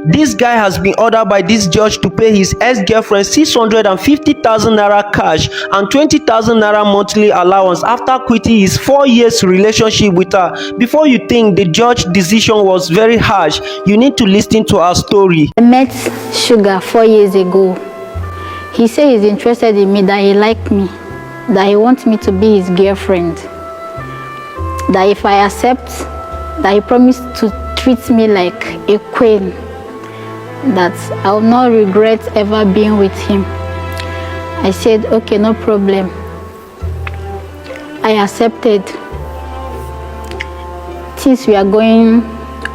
This guy has been ordered by this judge to pay his ex-girlfriend 650,000 naira cash and 20,000 naira monthly allowance after quitting his 4 years relationship with her. Before you think the judge's decision was very harsh, you need to listen to our story. I met Sugar 4 years ago. He said he's interested in me, that he liked me, that he wants me to be his girlfriend, that if I accept, that he promised to treat me like a queen, that I will not regret ever being with him. I said, okay, no problem. I accepted. Things were going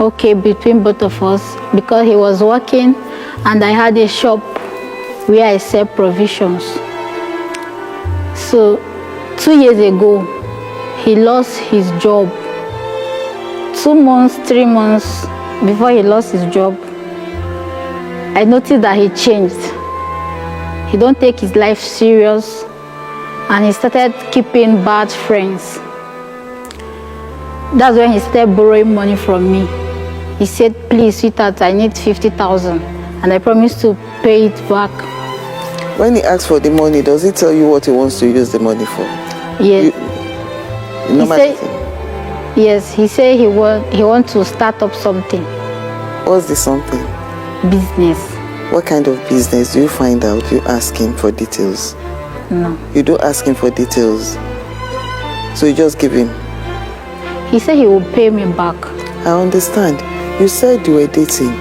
okay between both of us because he was working and I had a shop where I sell provisions. So 2 years ago, he lost his job. 2 months, 3 months before he lost his job, I noticed that he changed. He don't take his life serious and he started keeping bad friends. That's when he started borrowing money from me. He said, please, sweetheart, I need 50,000 and I promised to pay it back. When he asks for the money, does he tell you what he wants to use the money for? Yes. Yes, he said he want to start up something. What's the something? Business. What kind of business? Do you find out? You ask him for details? No. You don't ask him for details? So you just give him? He said he will pay me back. I understand. You said you were dating.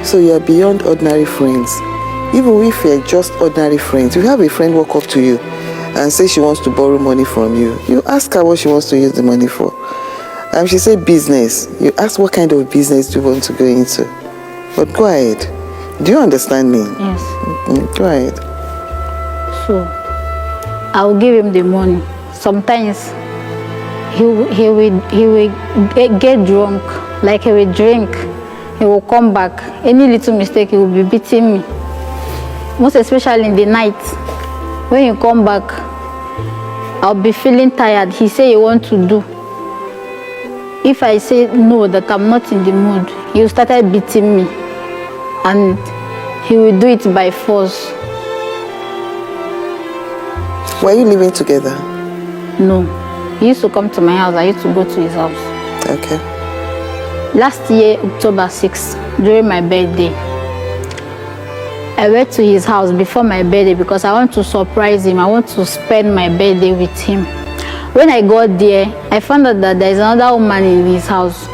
So you are beyond ordinary friends. Even if you're just ordinary friends, you have a friend walk up to you and say she wants to borrow money from you. You ask her what she wants to use the money for. And she said business. You ask what kind of business do you want to go into. But go ahead. Do you understand me? Yes. Go ahead. So, I will give him the money. Sometimes he will get drunk, like he will drink. He will come back. Any little mistake, he will be beating me. Most especially in the night. When he come back, I'll be feeling tired. He say he want to do. If I say no, that I'm not in the mood, he will start beating me. And he will do it by force. Were you living together? No. He used to come to my house. I used to go to his house. Okay. Last year, October 6th, during my birthday, I went to his house before my birthday because I want to surprise him. I want to spend my birthday with him. When I got there, I found out that there is another woman in his house.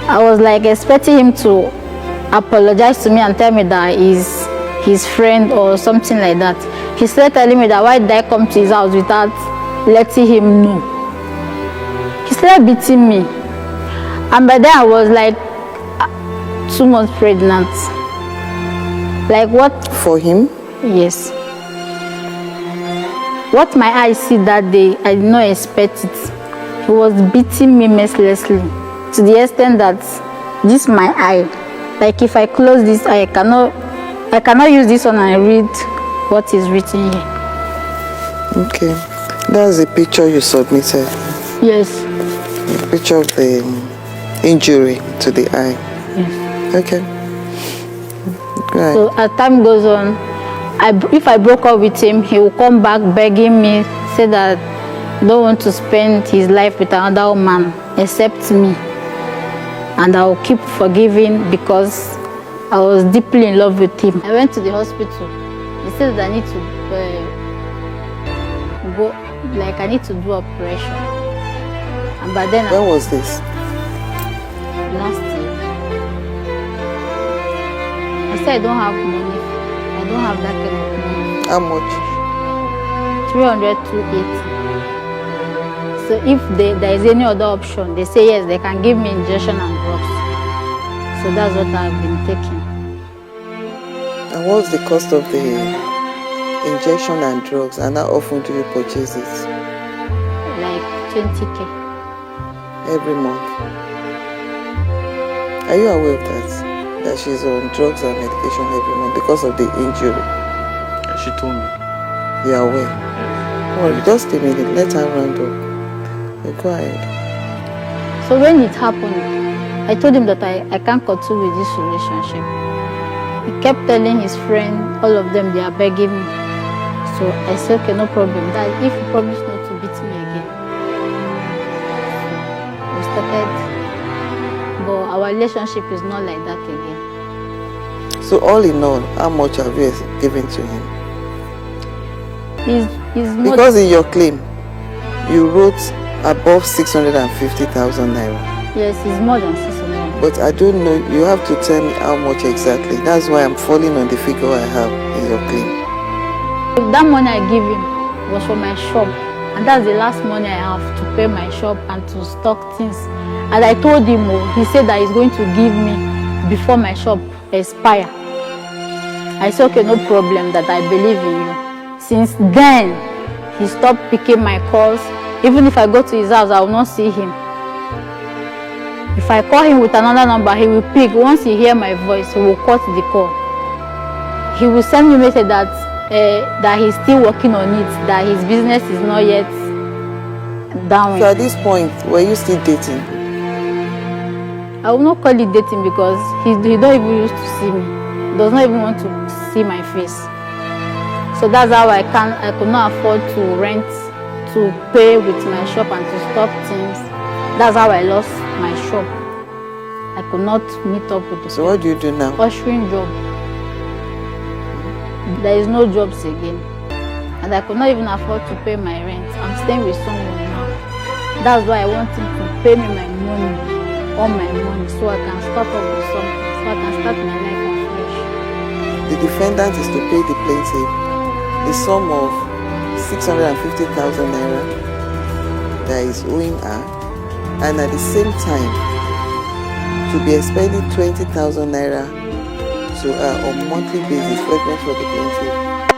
I was like expecting him to apologize to me and tell me that he's his friend or something like that. He started telling me that why did I come to his house without letting him know. He started beating me. And by then I was like 2 months pregnant. Like what? For him? Yes. What my eyes see that day, I did not expect it. He was beating me mercilessly to the extent that this my eye. Like if I close this eye, I cannot use this one and read what is written here. Okay. That's a picture you submitted. Yes. A picture of the injury to the eye. Yes. Okay. Right. So as time goes on, if I broke up with him, he will come back begging me, say that he don't want to spend his life with another woman except me. And I will keep forgiving because I was deeply in love with him. I went to the hospital. They said that I need to go, like I need to do operation. And by then, when was this? Last year. I said I don't have money. I don't have that kind of money. How much? 300 to 80. So if there is any other option, they say yes, they can give me injection and drugs. So that's what I've been taking. And what's the cost of the injection and drugs? And how often do you purchase it? Like 20K. Every month. Are you aware of that? That she's on drugs and medication every month because of the injury? She told me. You are aware? Well, just a minute, let her round up. Go ahead. So when it happened, I told him that I can't continue with this relationship. He kept telling his friend, all of them, they are begging me. So I said, okay, no problem. That if you promise not to beat me again. So we started. But our relationship is not like that again. So all in all, how much have you given to him? He's more. Because in your claim, you wrote above 650,000 naira. Yes, it's more than 600. But I don't know, you have to tell me how much exactly. That's why I'm falling on the figure I have in your claim. That money I give him was for my shop. And that's the last money I have to pay my shop and to stock things. And I told him, he said that he's going to give me before my shop expire. I said, okay, no problem, that I believe in you. Since then, he stopped picking my calls. Even if I go to his house, I will not see him. If I call him with another number, he will pick. Once he hears my voice, he will cut the call. He will send me a message that he's still working on it, that his business is not yet down. So at this point, were you still dating? I will not call it dating because he don't even used to see me. He does not even want to see my face. So that's how I could not afford to rent, to pay with my shop and to stock things. That's how I lost my shop. I could not meet up with the So what do you do now? ushering job. There is no jobs again. And I could not even afford to pay my rent. I'm staying with someone now. That's why I want him to pay me my money, all my money, so I can start up with something, so I can start my life afresh. The defendant is to pay the plaintiff the sum of 650,000 naira that is owing her, and at the same time to be expending 20,000 naira to her on monthly basis for the plaintiff.